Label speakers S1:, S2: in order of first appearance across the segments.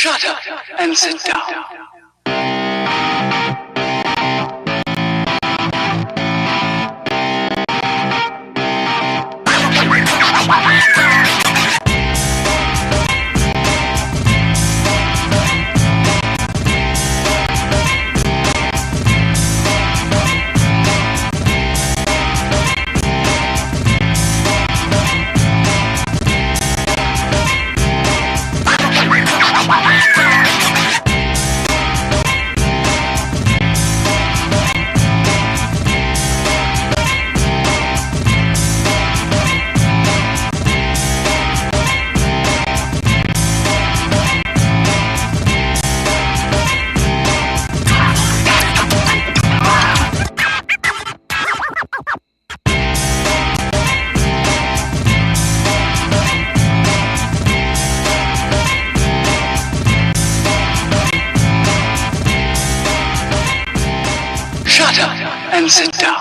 S1: Shut up and sit down. And sit down.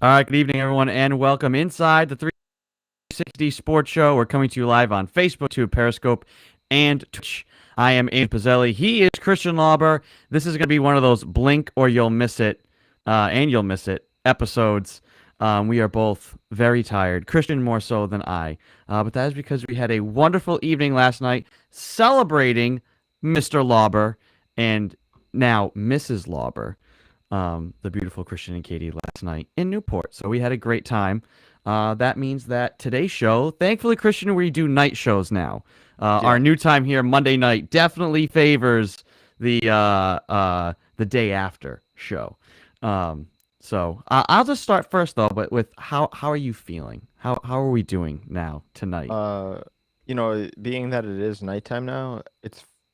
S2: All right, good evening, everyone, and welcome inside the 360 Sports Show. We're coming to you live on Facebook, to Periscope, and Twitch. I am Abe Pizzelli. He is Christian Lauber. This is going to be one of those blink or you'll miss it, and you'll miss it episodes. We are both very tired, Christian more so than I, but that is because we had a wonderful evening last night celebrating Mr. Lauber and now Mrs. Lauber. The beautiful Christian and Katie last night in Newport. So we had a great time. That means that today's show, thankfully, Christian, we do night shows now. Our new time here, Monday night, definitely favors the day after show. So I'll just start first though, but with how are you feeling? How are we doing now tonight?
S3: Being that it is nighttime now,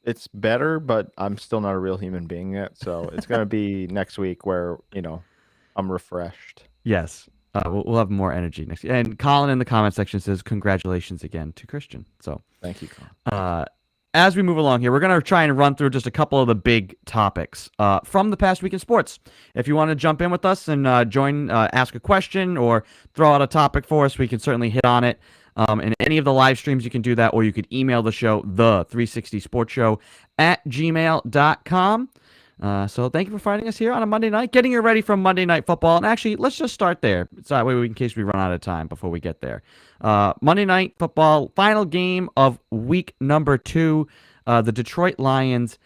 S3: it's better, but I'm still not a real human being yet. So it's going to be next week where, I'm refreshed.
S2: Yes. We'll have more energy next week. And Colin in the comment section says, congratulations again to Christian. So
S3: thank you, Colin.
S2: As we move along here, we're going to try and run through just a couple of the big topics from the past week in sports. If you want to jump in with us and join, ask a question or throw out a topic for us, we can certainly hit on it. In any of the live streams, you can do that, or you could email the show, the360sportshow @gmail.com. So thank you for finding us here on a Monday night, getting you ready for Monday Night Football. And actually, let's just start there. So that way, in case we run out of time before we get there. Monday Night Football, final game of week number 2. The Detroit Lions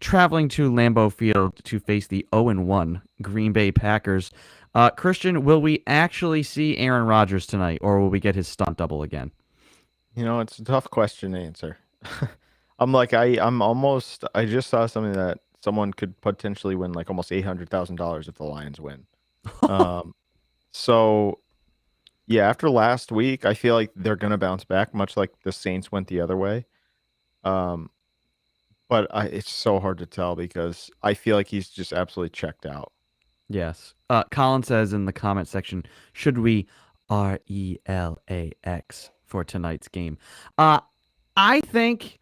S2: traveling to Lambeau Field to face the 0-1 Green Bay Packers. Christian, will we actually see Aaron Rodgers tonight, or will we get his stunt double again?
S3: It's a tough question to answer. I just saw something that someone could potentially win like almost $800,000 if the Lions win. So yeah, after last week, I feel like they're going to bounce back, much like the Saints went the other way. But it's so hard to tell because I feel like he's just absolutely checked out.
S2: Yes. Colin says in the comment section, should we RELAX for tonight's game? I think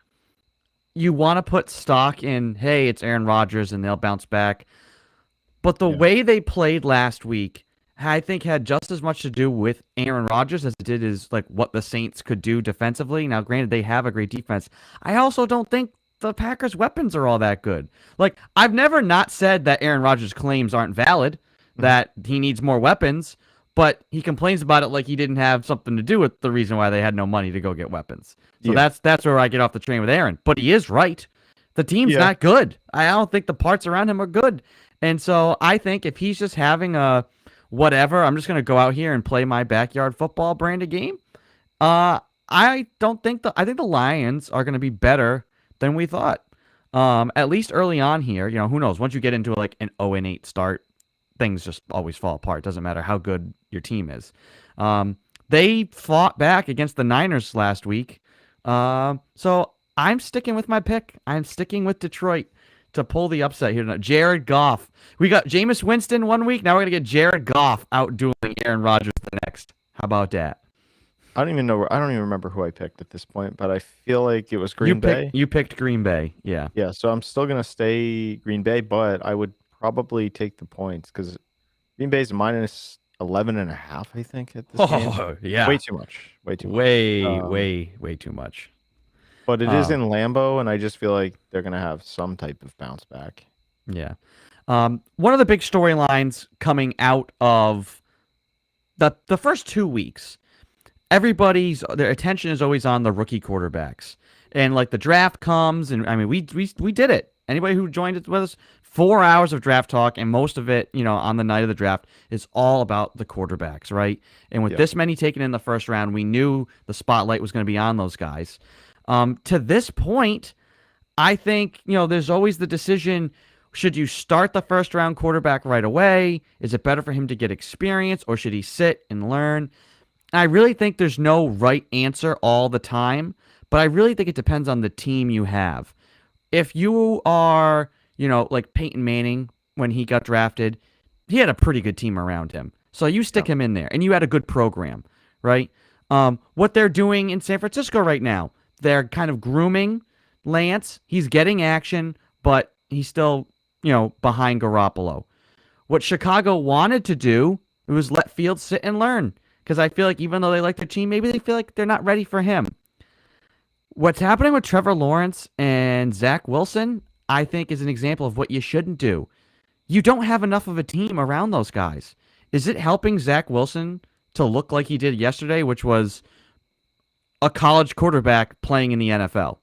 S2: you want to put stock in, hey, it's Aaron Rodgers and they'll bounce back. But the way they played last week, I think had just as much to do with Aaron Rodgers as it did is like what the Saints could do defensively. Now, granted, they have a great defense. I also don't think the Packers' weapons are all that good. Like, I've never not said that Aaron Rodgers' claims aren't valid, that he needs more weapons, but he complains about it like he didn't have something to do with the reason why they had no money to go get weapons. So that's where I get off the train with Aaron. But he is right. The team's not good. I don't think the parts around him are good. And so I think if he's just having a whatever, I'm just going to go out here and play my backyard football brand of game. I think the Lions are going to be better than we thought. At least early on here, who knows? Once you get into like an 0-8 start, things just always fall apart. Doesn't matter how good your team is. They fought back against the Niners last week. So I'm sticking with my pick. I'm sticking with Detroit to pull the upset here tonight. Jared Goff. We got Jameis Winston one week. Now we're going to get Jared Goff outdueling Aaron Rodgers the next. How about that?
S3: I don't even remember who I picked at this point, but I feel like it was Green Bay.
S2: You picked Green Bay, yeah.
S3: Yeah, so I'm still going to stay Green Bay, but I would probably take the points because Green Bay's minus 11.5, I think, at this game.
S2: Yeah.
S3: Way too much.
S2: Way too much.
S3: But it is in Lambeau, and I just feel like they're going to have some type of bounce back.
S2: Yeah. One of the big storylines coming out of the first 2 weeks, their attention is always on the rookie quarterbacks. And like the draft comes, and I mean, we did it. Anybody who joined it with us, 4 hours of draft talk, and most of it, on the night of the draft, is all about the quarterbacks, right? And with this many taken in the first round, we knew the spotlight was going to be on those guys. To this point, I think, there's always the decision, should you start the first round quarterback right away? Is it better for him to get experience, or should he sit and learn? I really think there's no right answer all the time, but I really think it depends on the team you have. If you are, like Peyton Manning, when he got drafted, he had a pretty good team around him. So you stick him in there, and you had a good program, right? What they're doing in San Francisco right now, they're kind of grooming Lance. He's getting action, but he's still, behind Garoppolo. What Chicago wanted to do was let Fields sit and learn, because I feel like even though they like their team, maybe they feel like they're not ready for him. What's happening with Trevor Lawrence and Zach Wilson, I think, is an example of what you shouldn't do. You don't have enough of a team around those guys. Is it helping Zach Wilson to look like he did yesterday, which was a college quarterback playing in the NFL?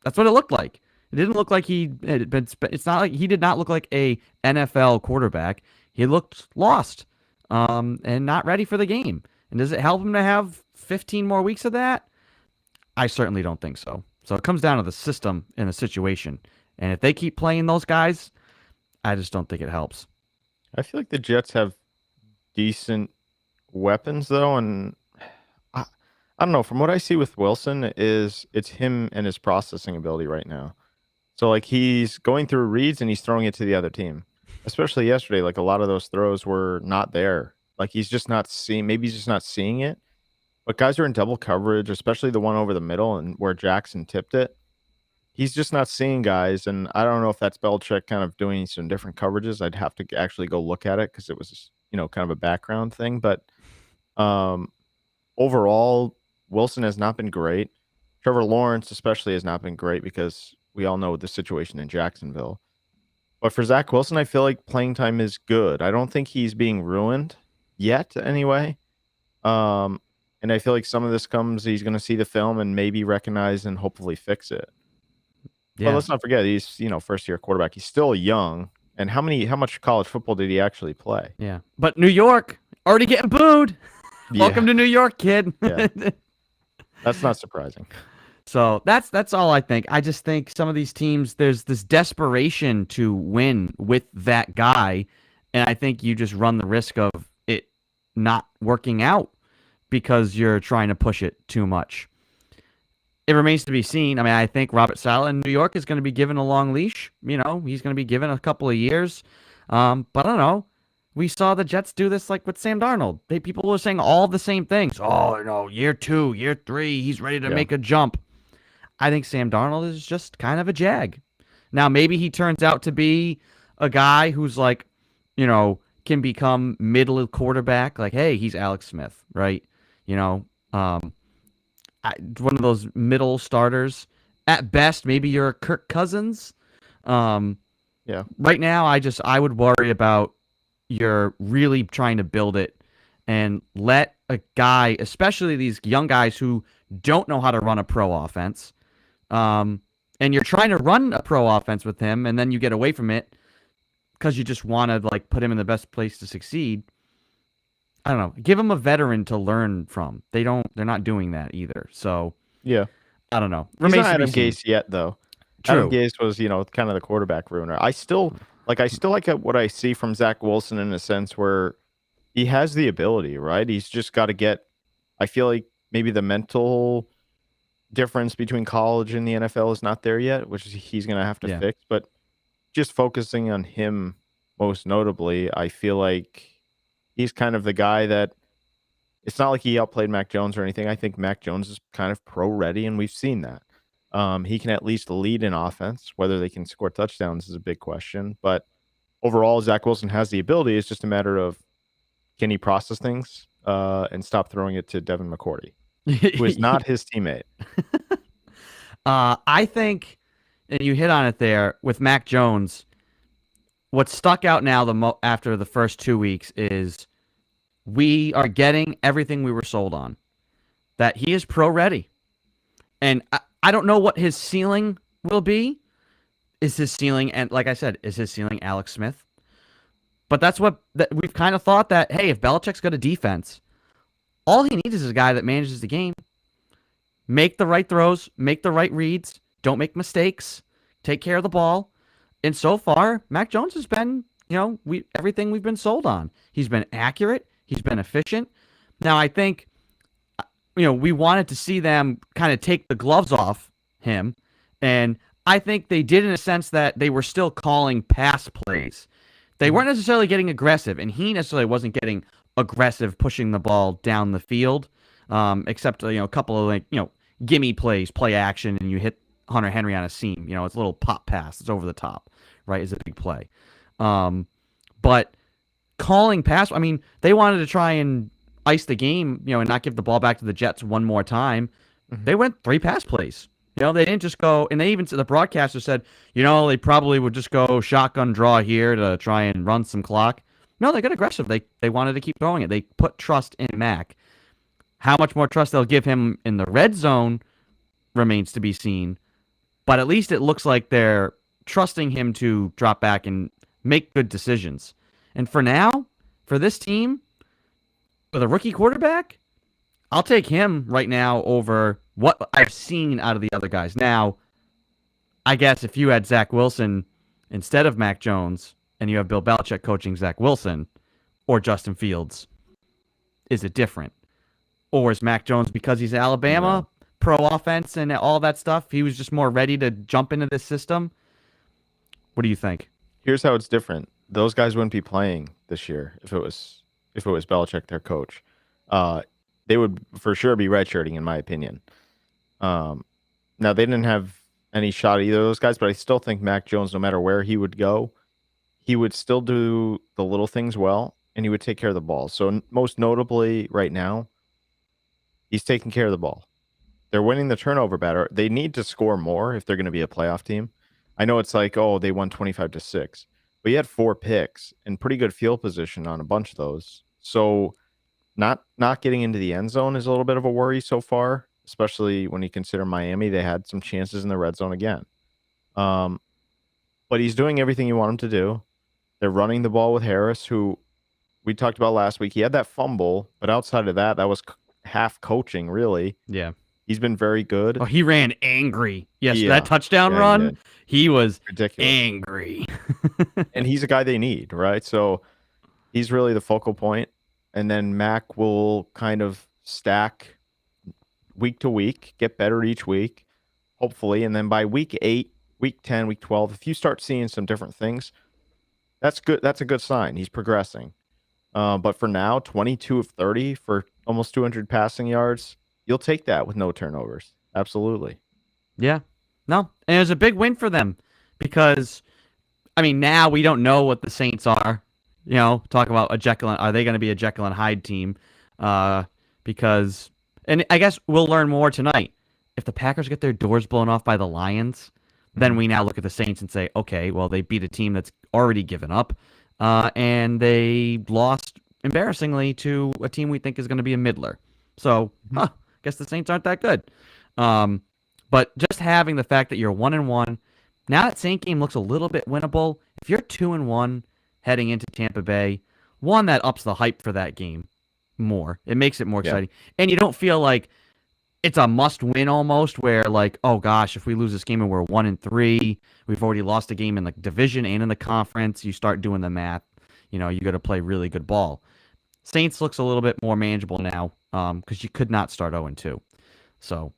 S2: That's what it looked like. It didn't look like he had been. It's not like he did not look like a NFL quarterback. He looked lost, and not ready for the game. And does it help him to have 15 more weeks of that? I certainly don't think so. So it comes down to the system and the situation. And if they keep playing those guys, I just don't think it helps.
S3: I feel like the Jets have decent weapons, though, and I don't know. From what I see with Wilson, it's him and his processing ability right now. So, like, he's going through reads and he's throwing it to the other team. Especially yesterday, like, a lot of those throws were not there. Like, he's just not seeing. Maybe he's just not seeing it. But guys are in double coverage, especially the one over the middle and where Jackson tipped it. He's just not seeing guys, and I don't know if that's Belichick kind of doing some different coverages. I'd have to actually go look at it because it was, kind of a background thing. But overall, Wilson has not been great. Trevor Lawrence especially has not been great because we all know the situation in Jacksonville. But for Zach Wilson, I feel like playing time is good. I don't think he's being ruined yet anyway. And I feel like some of this he's going to see the film and maybe recognize and hopefully fix it. Yeah. But let's not forget, he's, first-year quarterback. He's still young. And how much college football did he actually play?
S2: Yeah. But New York, already getting booed. Yeah. Welcome to New York, kid.
S3: Yeah. That's not surprising.
S2: So that's all I think. I just think some of these teams, there's this desperation to win with that guy. And I think you just run the risk of it not working out because you're trying to push it too much. It remains to be seen. I mean, I think Robert Saleh in New York is going to be given a long leash. He's going to be given a couple of years. But I don't know. We saw the Jets do this like with Sam Darnold. People were saying all the same things. Oh, year 2, year 3, he's ready to make a jump. I think Sam Darnold is just kind of a jag. Now, maybe he turns out to be a guy who's like, can become middle quarterback. Like, hey, he's Alex Smith, right? One of those middle starters. At best, maybe you're a Kirk Cousins.
S3: Yeah.
S2: Right now, I would worry about you're really trying to build it and let a guy, especially these young guys who don't know how to run a pro offense, and you're trying to run a pro offense with him, and then you get away from it because you just want to like put him in the best place to succeed. I don't know. Give him a veteran to learn from. They're not doing that either. So
S3: yeah,
S2: I don't know.
S3: He's not Adam Gase yet, though.
S2: True.
S3: Adam Gase was, kind of the quarterback ruiner. I still like what I see from Zach Wilson in a sense where he has the ability, right? He's just got to get. I feel like maybe the mental difference between college and the NFL is not there yet, which he's going to have to fix. But just focusing on him most notably, I feel like he's kind of the guy that it's not like he outplayed Mac Jones or anything. I think Mac Jones is kind of pro ready, and we've seen that. He can at least lead in offense. Whether they can score touchdowns is a big question. But overall, Zach Wilson has the ability. It's just a matter of can he process things and stop throwing it to Devin McCourty, who is not his teammate.
S2: I think, and you hit on it there with Mac Jones. What stuck out now after the first 2 weeks is we are getting everything we were sold on. That he is pro ready, and I don't know what his ceiling will be. Is his ceiling, and like I said, is his ceiling Alex Smith? But that's what we've kind of thought that, hey, if Belichick's got a defense, all he needs is a guy that manages the game. Make the right throws, make the right reads, don't make mistakes, take care of the ball. And so far, Mac Jones has been, everything we've been sold on. He's been accurate. He's been efficient. Now, I think, we wanted to see them kind of take the gloves off him. And I think they did in a sense that they were still calling pass plays. They weren't necessarily getting aggressive, and he necessarily wasn't getting aggressive pushing the ball down the field, except, a couple of, gimme plays, play action, and you hit Hunter Henry on a seam. It's a little pop pass. It's over the top, right? It's a big play. But calling pass, they wanted to try and ice the game, and not give the ball back to the Jets one more time. They went 3 pass plays. They didn't just go, and they even the broadcaster said, they probably would just go shotgun draw here to try and run some clock. No, they got aggressive. They wanted to keep throwing it. They put trust in Mac. How much more trust they'll give him in the red zone remains to be seen. But at least it looks like they're trusting him to drop back and make good decisions. And for now, for this team, with a rookie quarterback, I'll take him right now over what I've seen out of the other guys. Now, I guess if you had Zach Wilson instead of Mac Jones and you have Bill Belichick coaching Zach Wilson or Justin Fields, is it different? Or is Mac Jones, because he's Alabama, pro offense and all that stuff, he was just more ready to jump into this system? What do you think?
S3: Here's how it's different. Those guys wouldn't be playing this year if it was Belichick, their coach. They would for sure be redshirting, in my opinion. Now, they didn't have any shot either of those guys, but I still think Mac Jones, no matter where he would go, he would still do the little things well, and he would take care of the ball. So most notably right now, he's taking care of the ball. They're winning the turnover battle. They need to score more if they're going to be a playoff team. I know it's like, they won 25-6, but he had 4 picks and pretty good field position on a bunch of those. So not getting into the end zone is a little bit of a worry so far, especially when you consider Miami. They had some chances in the red zone again. But he's doing everything you want him to do. They're running the ball with Harris, who we talked about last week. He had that fumble, but outside of that, that was half coaching, really.
S2: Yeah.
S3: He's been very good.
S2: Oh, he ran angry. Yes, that touchdown run, he was
S3: ridiculous.
S2: Angry.
S3: And he's a guy they need, right? So he's really the focal point. And then Mac will kind of stack week to week, get better each week, hopefully. And then by week 8, week 10, week 12, if you start seeing some different things, that's good. That's a good sign. He's progressing. But for now, 22 of 30 for almost 200 passing yards, you'll take that with no turnovers. Absolutely.
S2: Yeah. No. And it was a big win for them because, now we don't know what the Saints are. Talk about are they going to be a Jekyll and Hyde team? Because, and I guess we'll learn more tonight. If the Packers get their doors blown off by the Lions, then we now look at the Saints and say, okay, well, they beat a team that's already given up, and they lost embarrassingly to a team we think is going to be a middler. So, I guess the Saints aren't that good. But just having the fact that you're 1-1, now that Saint game looks a little bit winnable. If you're 2-1 heading into Tampa Bay, one, that ups the hype for that game more. It makes it more exciting. And you don't feel like it's a must-win almost, where like, oh gosh, if we lose this game and we're 1-3, we've already lost a game in the division and in the conference. You start doing the math. You got to play really good ball. Saints looks a little bit more manageable now because you could not start 0-2. So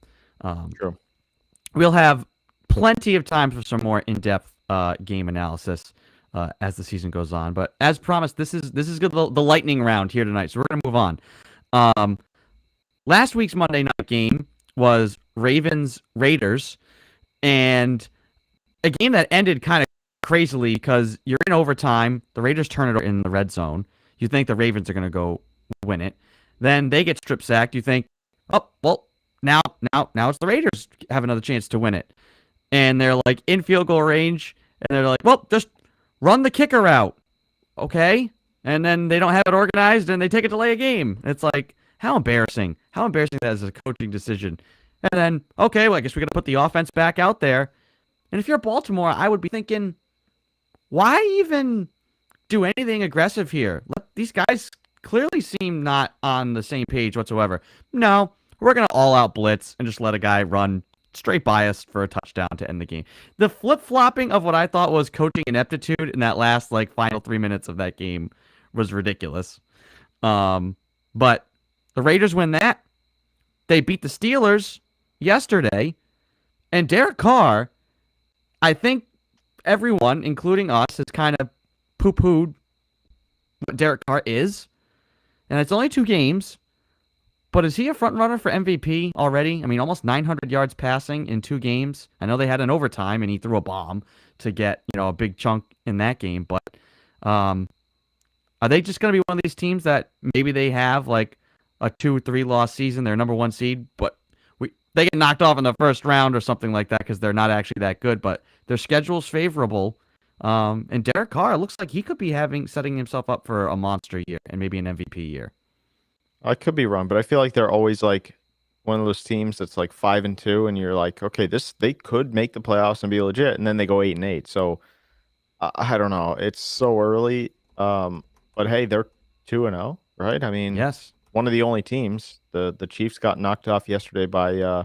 S3: True.
S2: We'll have plenty of time for some more in-depth game analysis as the season goes on. But as promised, this is good, the lightning round here tonight. So we're going to move on. Last week's Monday night game was Ravens-Raiders, and a game that ended kind of crazily because you're in overtime. The Raiders turn it in the red zone. You think the Ravens are going to go win it. Then they get strip sacked. You think, oh, well, now it's the Raiders have another chance to win it, and they're like in field goal range, and they're like, well, just run the kicker out, okay? And then they don't have it organized, and they take a delay a game. It's like, how embarrassing! How embarrassing that is a coaching decision. And then, okay, well, I guess we're gonna put the offense back out there. And if you're Baltimore, I would be thinking, why even do anything aggressive here? These guys clearly seem not on the same page whatsoever. No, we're going to all out blitz and just let a guy run straight by us for a touchdown to end the game. The flip-flopping of what I thought was coaching ineptitude in that last final 3 minutes of that game was ridiculous. But the Raiders win that. They beat the Steelers yesterday. And Derek Carr, I think everyone, including us, has kind of poo-pooed what Derek Carr is. And it's only 2 games. But is he a front runner for MVP already? I mean, almost 900 yards passing in 2 games. I know they had an overtime and he threw a bomb to get, a big chunk in that game. But are they just going to be one of these teams that maybe they have like a 2-3 loss season, they're number 1 seed, but they get knocked off in the first round or something like that because they're not actually that good, but their schedule's favorable. And Derek Carr looks like he could be setting himself up for a monster year and maybe an MVP year.
S3: I could be wrong, but I feel like they're always like one of those teams that's like 5-2, and you're like, okay, they could make the playoffs and be legit, and then they go 8-8. So I don't know. It's so early. But hey, they're 2-0, right? I mean,
S2: yes,
S3: one of the only teams. The Chiefs got knocked off yesterday by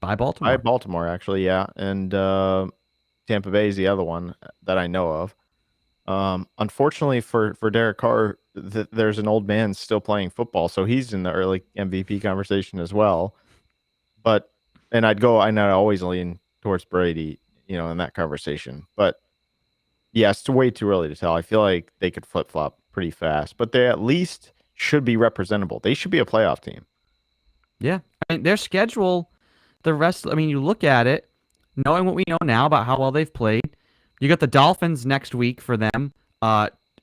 S2: Baltimore.
S3: By Baltimore, actually, yeah, and Tampa Bay is the other one that I know of. Unfortunately for Derek Carr, there's an old man still playing football, so he's in the early MVP conversation as well. But I'd always lean towards Brady, in that conversation. But yeah, it's way too early to tell. I feel like they could flip flop pretty fast, but they at least should be representable. They should be a playoff team.
S2: Yeah, I mean their schedule, you look at it, knowing what we know now about how well they've played. You got the Dolphins next week for them.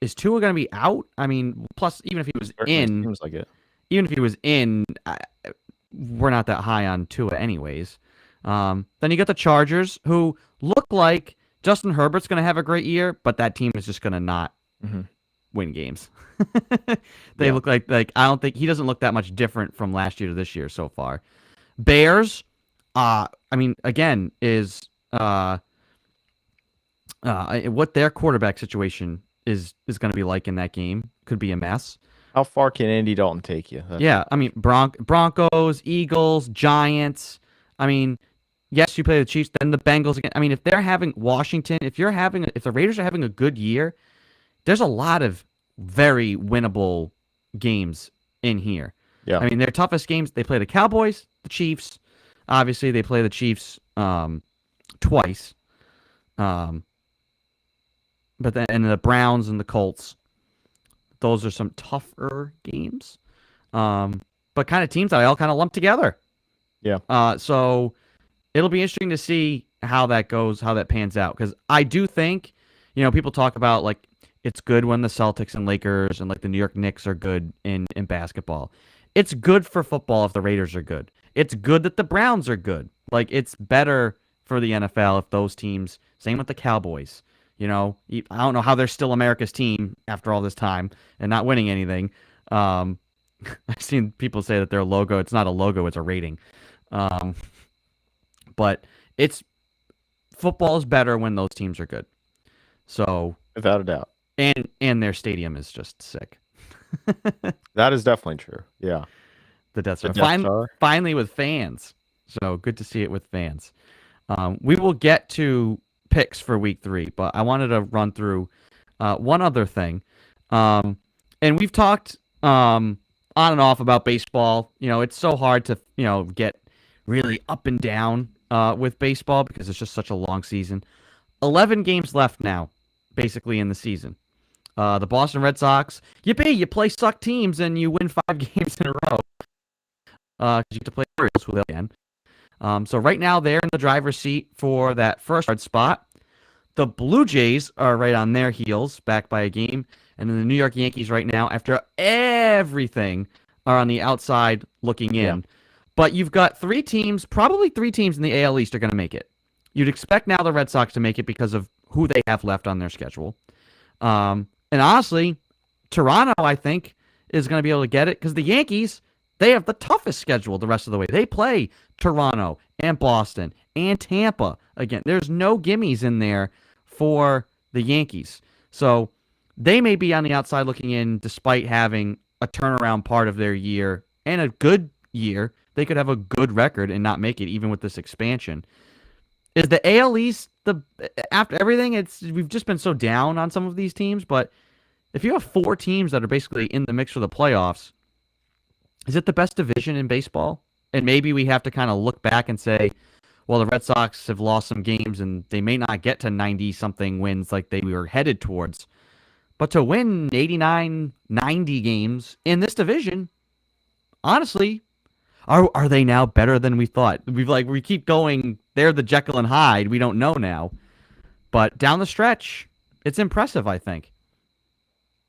S2: Is Tua going to be out? I mean, plus, even if he was in,
S3: seems like it.
S2: Even if he was in, we're not that high on Tua anyways. Then you got the Chargers, who look like Justin Herbert's going to have a great year, but that team is just going to not win games. They look like I don't think he doesn't look that much different from last year to this year so far. Bears, again, is what their quarterback situation is going to be like in that game could be a mess.
S3: How far can Andy Dalton take you?
S2: Broncos, Eagles, Giants. Yes, you play the Chiefs, then the Bengals again. If they're having Washington, if the Raiders are having a good year, there's a lot of very winnable games in here.
S3: Yeah.
S2: Their toughest games, they play the Cowboys, the Chiefs. Obviously, they play the Chiefs twice. But then the Browns and the Colts, those are some tougher games. But kind of teams that I all kind of lump together.
S3: Yeah.
S2: So it'll be interesting to see how that goes, how that pans out. Because I do think, people talk about it's good when the Celtics and Lakers and the New York Knicks are good in basketball. It's good for football if the Raiders are good. It's good that the Browns are good. It's better for the NFL if those teams, same with the Cowboys. I don't know how they're still America's team after all this time and not winning anything. I've seen people say that their logo, it's not a logo, it's a rating. But football is better when those teams are good. So
S3: without a doubt.
S2: And their stadium is just sick.
S3: That is definitely true. Yeah.
S2: The Death Star. Finally with fans. So good to see it with fans. We will get to picks for week 3, but I wanted to run through one other thing. And we've talked on and off about baseball. It's so hard to, get really up and down with baseball because it's just such a long season. 11 games left now, basically, in the season. The Boston Red Sox, you play suck teams and you win 5 games in a row. Because you have to play the Orioles who they'll again. So right now they're in the driver's seat for that first hard spot. The Blue Jays are right on their heels, back by a game. And then the New York Yankees right now, after everything, are on the outside looking in. But you've got probably three teams in the AL East are going to make it. You'd expect now the Red Sox to make it because of who they have left on their schedule. And honestly, Toronto, I think, is going to be able to get it because the Yankees, they have the toughest schedule the rest of the way. They play Toronto and Boston and Tampa. Again, there's no gimmies in there for the Yankees. So they may be on the outside looking in despite having a turnaround part of their year and a good year. They could have a good record and not make it even with this expansion. Is the AL East after everything? We've just been so down on some of these teams, but if you have four teams that are basically in the mix for the playoffs, is it the best division in baseball? And maybe we have to kind of look back and say, well, the Red Sox have lost some games and they may not get to 90-something wins like they were headed towards. But to win 89, 90 games in this division, honestly, are they now better than we thought? We keep going, they're the Jekyll and Hyde. We don't know now. But down the stretch, it's impressive, I think.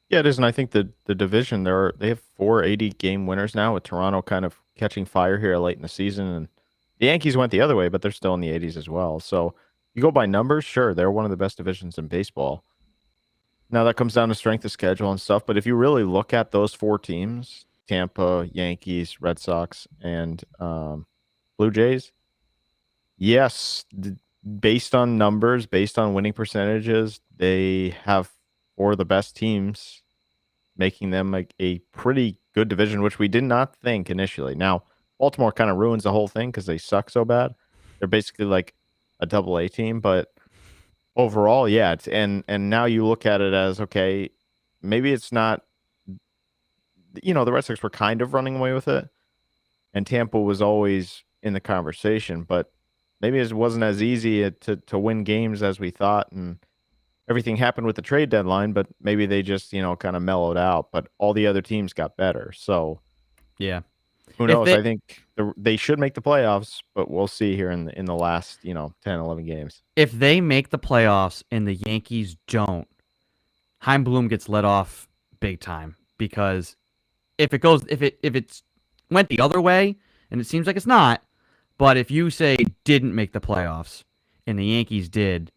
S3: Yeah, it is, and I think the division they have 4 80-game winners now, with Toronto kind of catching fire here late in the season, and the Yankees went the other way, but they're still in the 80s as well. So you go by numbers, sure, they're one of the best divisions in baseball. Now that comes down to strength of schedule and stuff, but if you really look at those four teams, Tampa, Yankees, Red Sox, and Blue Jays, yes, based on numbers, based on winning percentages, they have four of the best teams, making them a pretty good division, which we did not think initially. Now, Baltimore kind of ruins the whole thing because they suck so bad. They're basically like a double-A team, but overall, yeah. And now you look at it as, okay, maybe it's not, the Red Sox were kind of running away with it, and Tampa was always in the conversation, but maybe it wasn't as easy to win games as we thought, and everything happened with the trade deadline, but maybe they just, kind of mellowed out, but all the other teams got better. So,
S2: yeah,
S3: who knows? I think they should make the playoffs, but we'll see here in the last, 10, 11 games.
S2: If they make the playoffs and the Yankees don't, Chaim Bloom gets let off big time, because if it's went the other way, and it seems like it's not, but if you say didn't make the playoffs and the Yankees did,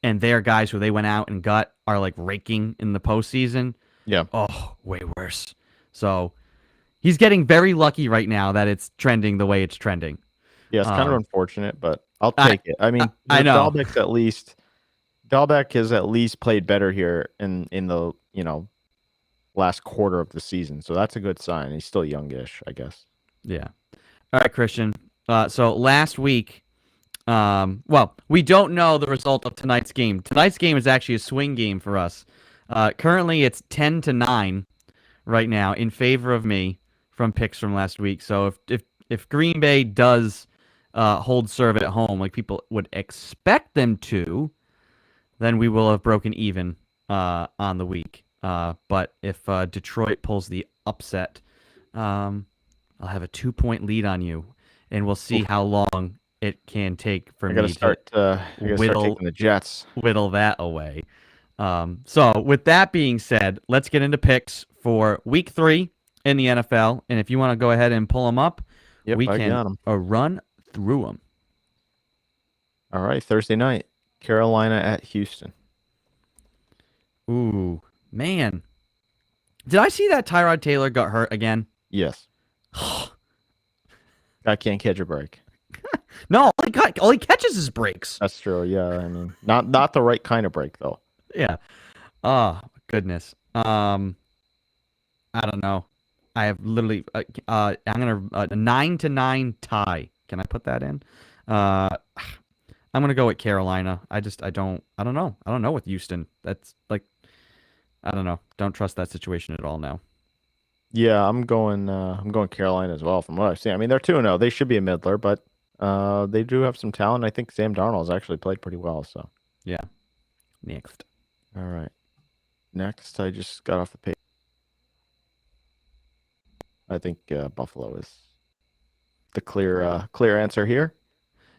S2: and their guys who they went out and got are like raking in the postseason,
S3: yeah,
S2: way worse. So he's getting very lucky right now that it's trending the way it's trending.
S3: Yeah, it's kind of unfortunate, but I'll take it. I mean,
S2: I know
S3: Dahlbeck has at least played better here in the last quarter of the season, so that's a good sign. He's still youngish, I guess.
S2: Yeah. All right, Christian. So last week, we don't know the result of tonight's game. Tonight's game is actually a swing game for us. Currently, it's 10-9 right now in favor of me from picks from last week. So if Green Bay does hold serve at home like people would expect them to, then we will have broken even on the week. But if Detroit pulls the upset, I'll have a 2-point lead on you, and we'll see how long it can take for me to
S3: start taking the Jets.
S2: Whittle that away. So with that being said, let's get into picks for week 3 in the NFL. And if you want to go ahead and pull them up, we can run through them.
S3: All right, Thursday night, Carolina at Houston.
S2: Ooh, man. Did I see that Tyrod Taylor got hurt again?
S3: Yes. Guy can't catch a break.
S2: No, all he catches is breaks.
S3: That's true. Yeah, I mean, not the right kind of break though.
S2: Yeah. Oh goodness. I don't know. I have literally. I'm gonna a 9-9 tie. Can I put that in? I'm gonna go with Carolina. I don't know. I don't know with Houston. That's like, I don't know. Don't trust that situation at all now.
S3: Yeah, I'm going Carolina as well from what I've seen. I mean, they're 2-0. They should be a middler, but they do have some talent. I think Sam Darnold's actually played pretty well. So
S2: yeah. Next.
S3: All right. Next, I just got off the page. I think Buffalo is the clear answer here.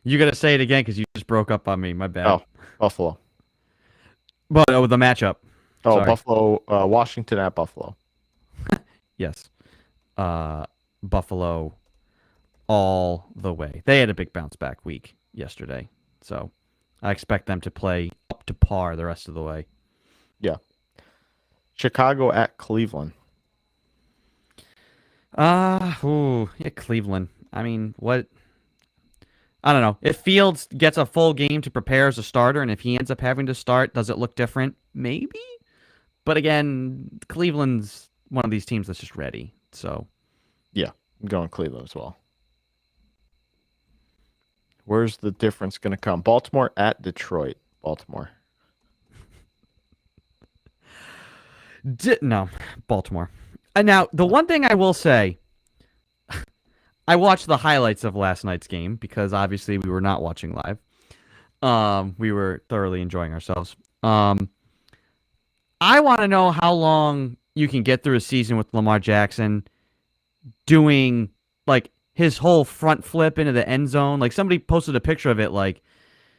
S2: You got to say it again because you just broke up on me. My bad.
S3: Oh, Buffalo.
S2: But the matchup.
S3: Oh,
S2: Sorry.
S3: Buffalo, Washington at Buffalo.
S2: Yes. Buffalo all the way. They had a big bounce back week yesterday, so I expect them to play up to par the rest of the way.
S3: Yeah. Chicago at Cleveland.
S2: Yeah, Cleveland. I mean, what? I don't know. If Fields gets a full game to prepare as a starter, and if he ends up having to start, does it look different? Maybe. But again, Cleveland's one of these teams that's just ready. So,
S3: yeah, I'm going Cleveland as well. Where's the difference going to come? Baltimore at Detroit. Baltimore.
S2: No, Baltimore. Now, the one thing I will say, I watched the highlights of last night's game because obviously we were not watching live. We were thoroughly enjoying ourselves. I want to know how long you can get through a season with Lamar Jackson doing like his whole front flip into the end zone. Like somebody posted a picture of it, like,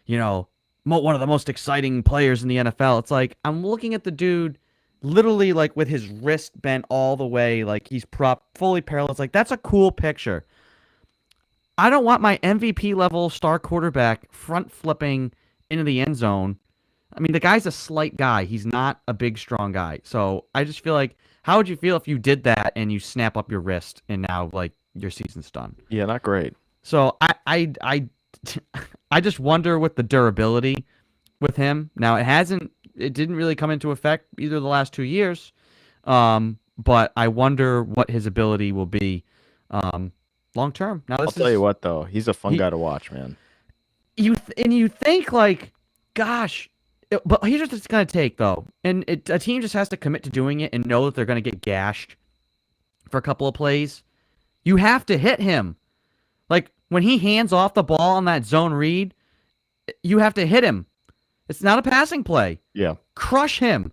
S2: one of the most exciting players in the NFL. It's like I'm looking at the dude literally like with his wrist bent all the way, like he's fully parallel. It's like that's a cool picture. I don't want my MVP level star quarterback front flipping into the end zone. I mean, the guy's a slight guy. He's not a big, strong guy. So I just feel like, how would you feel if you did that and you snap up your wrist and now like your season's done?
S3: Yeah, not great.
S2: So I just wonder with the durability with him. Now it didn't really come into effect either of the last 2 years. But I wonder what his ability will be long term. Now
S3: I'll tell you what though, he's a fun guy to watch, man.
S2: You think like, gosh. But here's what it's going to take, though. And a team just has to commit to doing it and know that they're going to get gashed for a couple of plays. You have to hit him. Like, when he hands off the ball on that zone read, you have to hit him. It's not a passing play.
S3: Yeah.
S2: Crush him.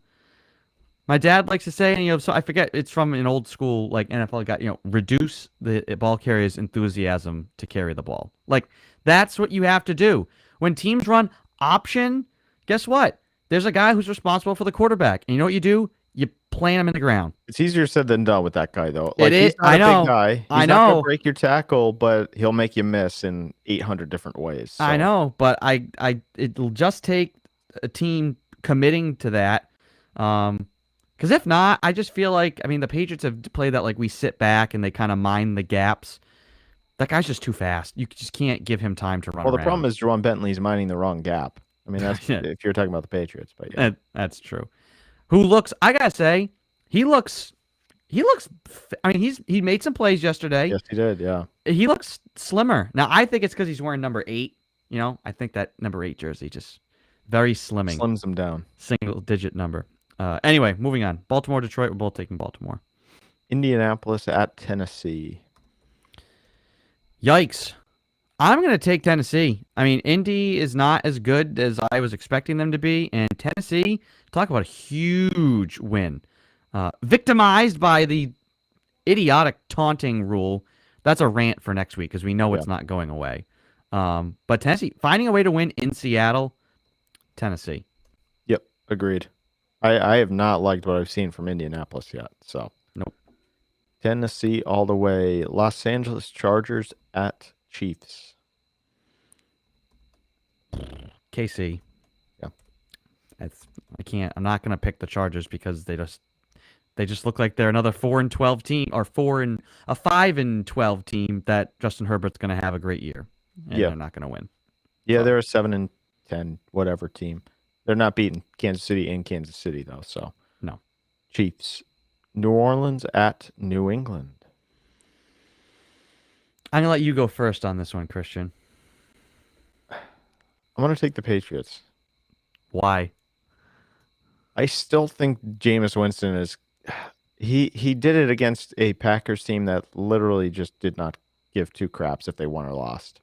S2: My dad likes to say, so I forget, it's from an old school, like, NFL guy, reduce the ball carrier's enthusiasm to carry the ball. Like, that's what you have to do. When teams run option, guess what? There's a guy who's responsible for the quarterback. And you know what you do? You plant him in the ground.
S3: It's easier said than done with that guy, though. Like,
S2: It is.
S3: He's not
S2: I
S3: a
S2: know.
S3: big guy. He's not going to break your tackle, but he'll make you miss in 800 different ways. So.
S2: I know, but it'll just take a team committing to that. Because if not, I just feel like, the Patriots have played that like we sit back and they kind of mine the gaps. That guy's just too fast. You just can't give him time to run around.
S3: Well, the problem is Jerome Bentley's mining the wrong gap. That's if you're talking about the Patriots, but yeah.
S2: That's true. I gotta say, he looks, he made some plays yesterday.
S3: Yes, he did, yeah.
S2: He looks slimmer. Now, I think it's because he's wearing number 8. I think that number 8 jersey just very slimming.
S3: Slims him down.
S2: Single digit number. Anyway, moving on. Baltimore, Detroit, we're both taking Baltimore.
S3: Indianapolis at Tennessee.
S2: Yikes. I'm going to take Tennessee. Indy is not as good as I was expecting them to be, and Tennessee, talk about a huge win. Victimized by the idiotic taunting rule. That's a rant for next week because we know it's not going away. But Tennessee, finding a way to win in Seattle, Tennessee.
S3: Yep, agreed. I have not liked what I've seen from Indianapolis yet, so.
S2: Nope.
S3: Tennessee all the way. Los Angeles Chargers at Chiefs.
S2: KC.
S3: Yeah.
S2: I'm not gonna pick the Chargers because they just look like they're another 4-12 team or 5-12 team that Justin Herbert's gonna have a great year. And they're not gonna win.
S3: Yeah, they're a 7-10 whatever team. They're not beating Kansas City in Kansas City though, so
S2: no.
S3: Chiefs. New Orleans at New England.
S2: I'm going to let you go first on this one, Christian.
S3: I'm going to take the Patriots.
S2: Why?
S3: I still think Jameis Winston is... He did it against a Packers team that literally just did not give two craps if they won or lost.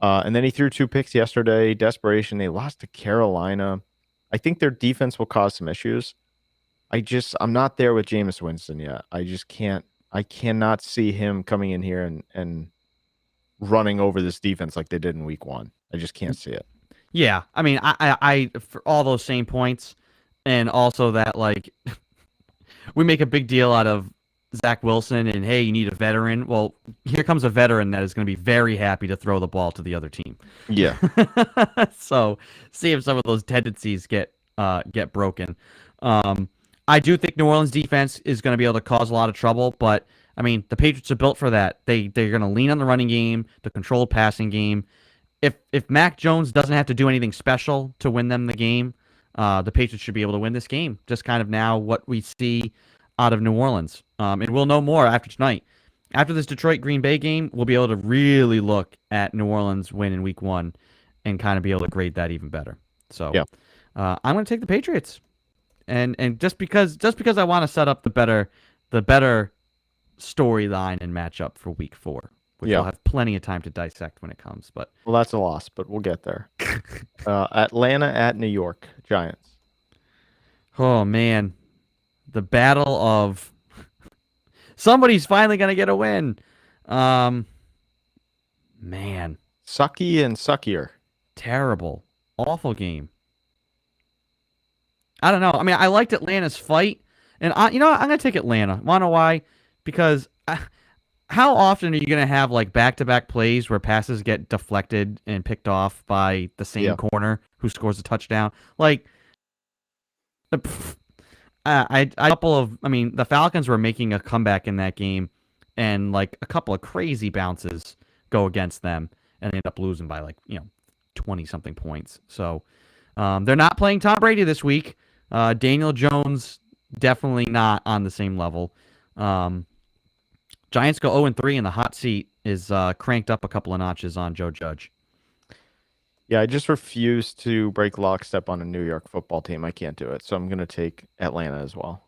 S3: And then he threw 2 picks yesterday. Desperation. They lost to Carolina. I think their defense will cause some issues. I'm not there with Jameis Winston yet. I cannot see him coming in here and running over this defense like they did in week 1. I just can't see it.
S2: Yeah. I for all those same points, and also that, like, we make a big deal out of Zach Wilson and, hey, you need a veteran. Well, here comes a veteran that is going to be very happy to throw the ball to the other team.
S3: Yeah.
S2: So see if some of those tendencies get broken. I do think New Orleans defense is going to be able to cause a lot of trouble, but I mean the Patriots are built for that. They're going to lean on the running game, the controlled passing game. If Mac Jones doesn't have to do anything special to win them the game, the Patriots should be able to win this game. Just kind of now what we see out of New Orleans. And we'll know more after tonight. After this Detroit Green Bay game, we'll be able to really look at New Orleans win in Week 1 and kind of be able to grade that even better. So
S3: Yeah.
S2: I'm going to take the Patriots, and just because I want to set up the better storyline and matchup for Week 4, which we'll have plenty of time to dissect when it comes. But
S3: well, that's a loss, but we'll get there. Atlanta at New York Giants.
S2: Oh man, the battle of somebody's finally going to get a win. Man,
S3: Sucky and suckier.
S2: terrible, awful game. I don't know. I mean, I liked Atlanta's fight, and I'm going to take Atlanta. Want to know why? Because how often are you going to have like back-to-back plays where passes get deflected and picked off by the same corner who scores a touchdown? Like, the Falcons were making a comeback in that game, and like a couple of crazy bounces go against them, and they end up losing by 20-something points. So they're not playing Tom Brady this week. Daniel Jones definitely not on the same level. Giants go 0-3, and the hot seat is cranked up a couple of notches on Joe Judge.
S3: Yeah, I just refuse to break lockstep on a New York football team. I can't do it. So I'm going to take Atlanta as well.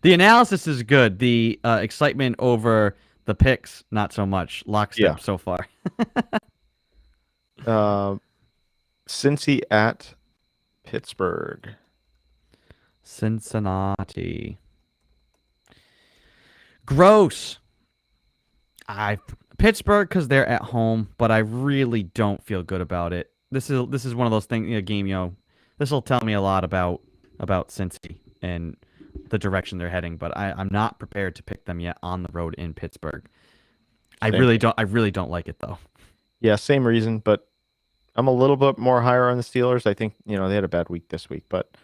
S2: The analysis is good. The excitement over the picks, not so much. Lockstep so far.
S3: Cincy at Pittsburgh.
S2: Cincinnati. Gross. Pittsburgh because they're at home, but I really don't feel good about it. This is one of those things. Game. This will tell me a lot about Cincy and the direction they're heading. But I'm not prepared to pick them yet on the road in Pittsburgh. I really don't like it though.
S3: Yeah, same reason, but I'm a little bit more higher on the Steelers. I think they had a bad week this week, but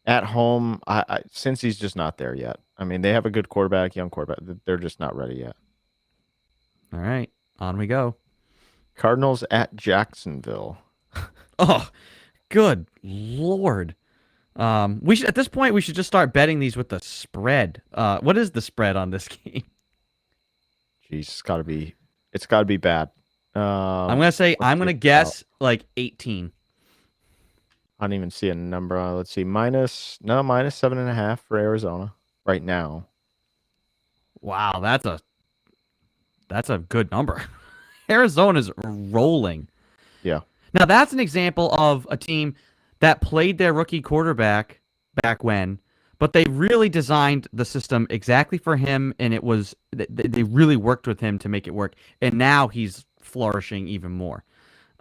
S3: at home, Cincy's just not there yet. I mean, they have a good quarterback, young quarterback. They're just not ready yet.
S2: All right, on we go.
S3: Cardinals at Jacksonville.
S2: Oh, good Lord. We should, at this point, we should just start betting these with the spread. What is the spread on this game?
S3: Jeez, it's gotta be bad.
S2: I'm gonna guess like 18.
S3: I don't even see a number. Let's see, minus 7.5 for Arizona right now.
S2: Wow, that's a good number. Arizona's rolling.
S3: Yeah.
S2: Now that's an example of a team that played their rookie quarterback back when, but they really designed the system exactly for him, and they really worked with him to make it work. And now he's flourishing even more.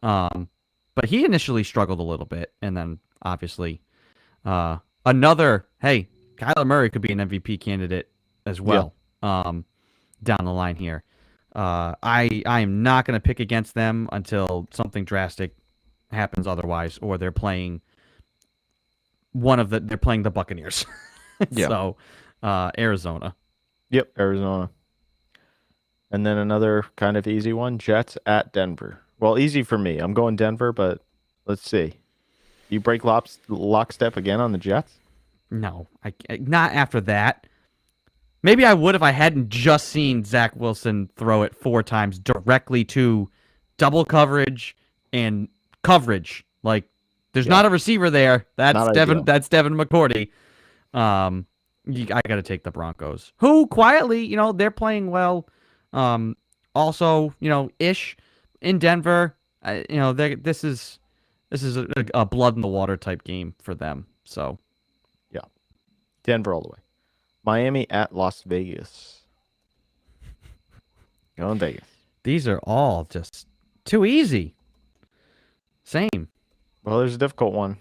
S2: But he initially struggled a little bit, and then obviously Kyler Murray could be an MVP candidate as well. Down the line here. I am not going to pick against them until something drastic happens otherwise, or they're playing the Buccaneers.
S3: Yeah.
S2: So Arizona.
S3: Yep, Arizona. And then another kind of easy one, Jets at Denver. Well, easy for me. I'm going Denver, but let's see. You break lockstep again on the Jets?
S2: No, not after that. Maybe I would if I hadn't just seen Zach Wilson throw it 4 times directly to double coverage and coverage. Like, there's not a receiver there. That's Devin McCourty. I got to take the Broncos, who quietly, they're playing well. Also, ish in Denver. This is a blood in the water type game for them. So,
S3: yeah, Denver all the way. Miami at Las Vegas. Going Vegas.
S2: These are all just too easy. Same.
S3: Well, there's a difficult one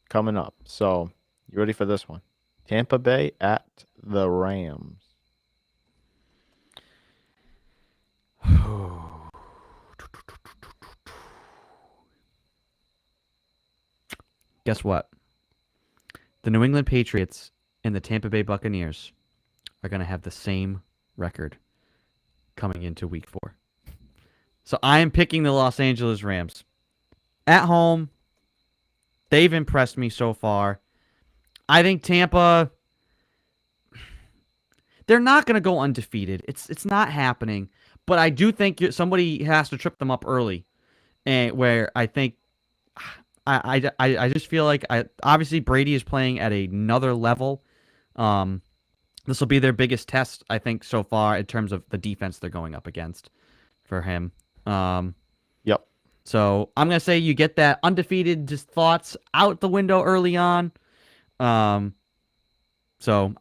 S3: coming up. So, you ready for this one? Tampa Bay at the Rams.
S2: Guess what? The New England Patriots and the Tampa Bay Buccaneers are going to have the same record coming into week 4. So I am picking the Los Angeles Rams. At home, they've impressed me so far. I think Tampa, they're not going to go undefeated. It's not happening. But I do think somebody has to trip them up early, and where I think I just feel like obviously Brady is playing at another level. This will be their biggest test, I think, so far in terms of the defense they're going up against for him.
S3: Yep.
S2: So I'm gonna say you get that undefeated just thoughts out the window early on. So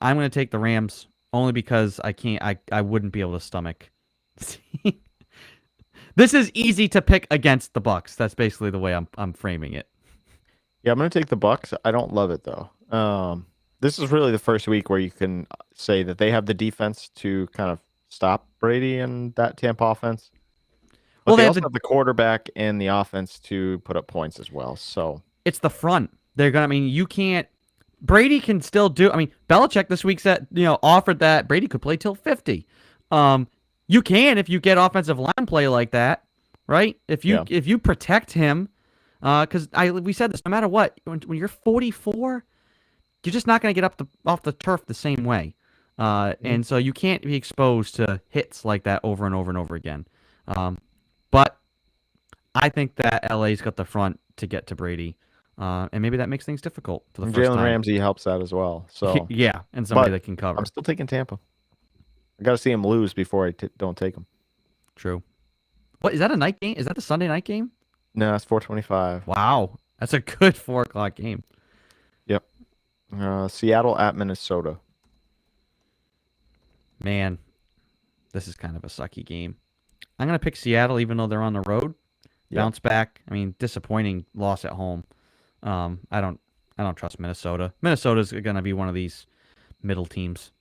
S2: I'm gonna take the Rams only because I wouldn't be able to stomach. This is easy to pick against the Bucks. That's basically the way I'm framing it.
S3: Yeah, I'm gonna take the Bucks. I don't love it though. This is really the first week where you can say that they have the defense to kind of stop Brady and that Tampa offense. But they also have the quarterback and the offense to put up points as well. So
S2: it's the front. They're gonna. I mean, you can't. Brady can still do. I mean, Belichick this week said offered that Brady could play till 50. You can if you get offensive line play like that, right? If you protect him, because we said this. No matter what, when you're 44, you're just not gonna get off the turf the same way. And so you can't be exposed to hits like that over and over and over again. But I think that LA's got the front to get to Brady, and maybe that makes things difficult for the first time.
S3: Jalen Ramsey helps that as well. So
S2: yeah, and somebody that can cover.
S3: I'm still taking Tampa. I got to see him lose before I don't take him.
S2: True. What is that a night game? Is that the Sunday night game?
S3: No, it's 4:25.
S2: Wow, that's a good 4:00 game.
S3: Yep. Seattle at Minnesota.
S2: Man, this is kind of a sucky game. I'm gonna pick Seattle, even though they're on the road. Bounce back. I mean, disappointing loss at home. I don't trust Minnesota. Minnesota's gonna be one of these middle teams.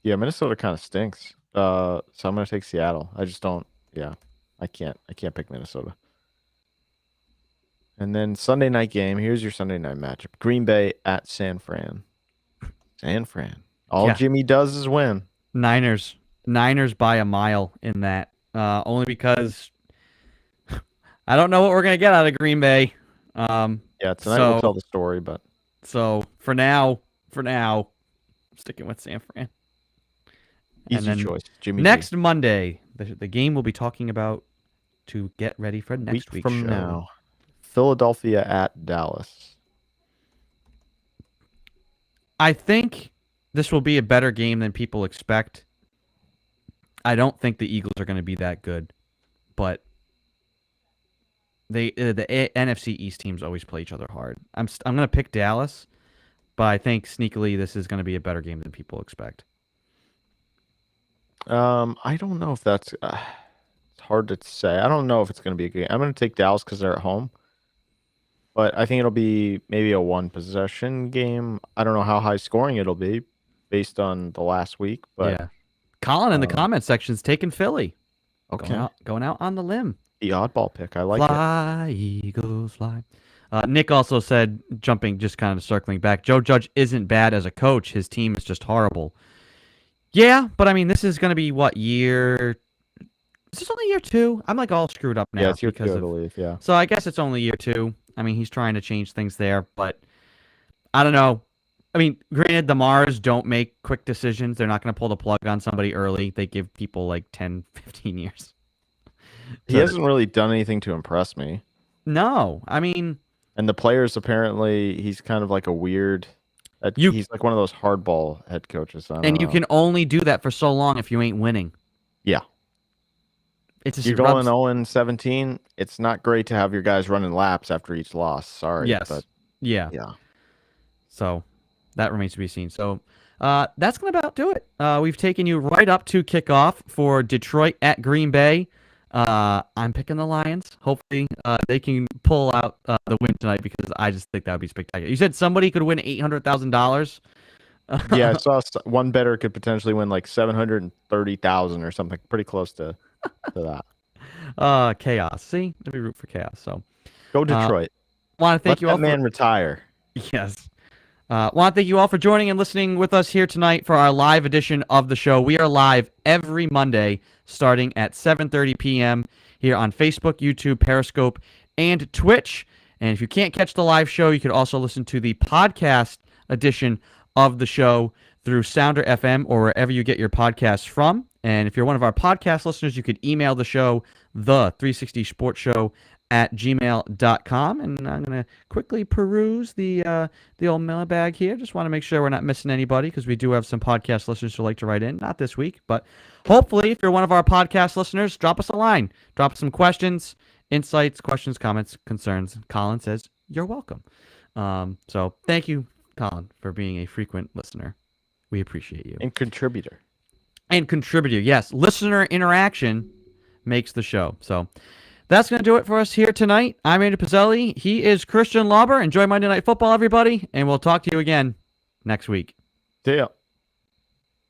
S3: Yeah, Minnesota kind of stinks. So I'm gonna take Seattle. I just don't. Yeah, I can't pick Minnesota. And then Sunday night game. Here's your Sunday night matchup: Green Bay at San Fran. San Fran. All Jimmy does is win.
S2: Niners by a mile in that. Only because I don't know what we're gonna get out of Green Bay.
S3: Yeah, tonight we'll tell the story, but
S2: so for now, I'm sticking with San Fran.
S3: Easy choice, Jimmy.
S2: Next Monday, the game we'll be talking about to get ready for next week's
S3: from
S2: show.
S3: Now, Philadelphia at Dallas.
S2: I think this will be a better game than people expect. I don't think the Eagles are going to be that good, but the NFC East teams always play each other hard. I'm going to pick Dallas, but I think sneakily this is going to be a better game than people expect.
S3: I don't know if that's it's hard to say. I don't know if it's going to be a good game. I'm going to take Dallas because they're at home, but I think it'll be maybe a one possession game. I don't know how high scoring it'll be based on the last week, but
S2: yeah. Colin in the comment section's taking Philly.
S3: Okay.
S2: Going out on the limb.
S3: The oddball pick. I like
S2: fly, Eagles, fly. Nick also said, just kind of circling back, Joe Judge isn't bad as a coach. His team is just horrible. Yeah, but I mean, this is going to be what year? Is this only year 2? I'm like all screwed up now.
S3: Yeah, it's year 2, I believe, yeah.
S2: So I guess it's only year 2. I mean, he's trying to change things there, but I don't know. I mean, granted, the Mars don't make quick decisions. They're not going to pull the plug on somebody early. They give people like 10, 15 years.
S3: He hasn't really done anything to impress me.
S2: No, I mean...
S3: And the players, apparently, he's kind of like a weird... he's like one of those hardball head coaches.
S2: You can only do that for so long if you ain't winning.
S3: Yeah. You're going 0-17. It's not great to have your guys running laps after each loss. Sorry.
S2: Yes.
S3: But
S2: yeah. So that remains to be seen. So that's going to about do it. We've taken you right up to kickoff for Detroit at Green Bay. I'm picking the Lions. Hopefully they can pull out the win tonight because I just think that would be spectacular. You said somebody could win $800,000
S3: Yeah, I saw one bettor could potentially win like 730,000 or something, pretty close to that.
S2: Chaos. See, let me root for chaos. So,
S3: Go Detroit.
S2: want to thank
S3: Let
S2: you all
S3: that man retire.
S2: yes. Want to thank you all for joining and listening with us here tonight for our live edition of the show. We are live every Monday starting at 7:30 p.m. here on Facebook, YouTube, Periscope, and Twitch. And if you can't catch the live show, you could also listen to the podcast edition of the show through Sounder FM or wherever you get your podcasts from. And if you're one of our podcast listeners, you could email the show, the360sportshow at gmail.com. And I'm going to quickly peruse the old mailbag here. Just want to make sure we're not missing anybody because we do have some podcast listeners who like to write in. Not this week, but hopefully if you're one of our podcast listeners, drop us a line. Drop us some questions, insights, questions, comments, concerns. Colin says, you're welcome. So thank you, Colin, for being a frequent listener. We appreciate you.
S3: And contributor.
S2: Yes. Listener interaction makes the show. So that's going to do it for us here tonight. I'm Andy Pizzelli. He is Christian Lauber. Enjoy Monday Night Football, everybody, and we'll talk to you again next week.
S3: See ya.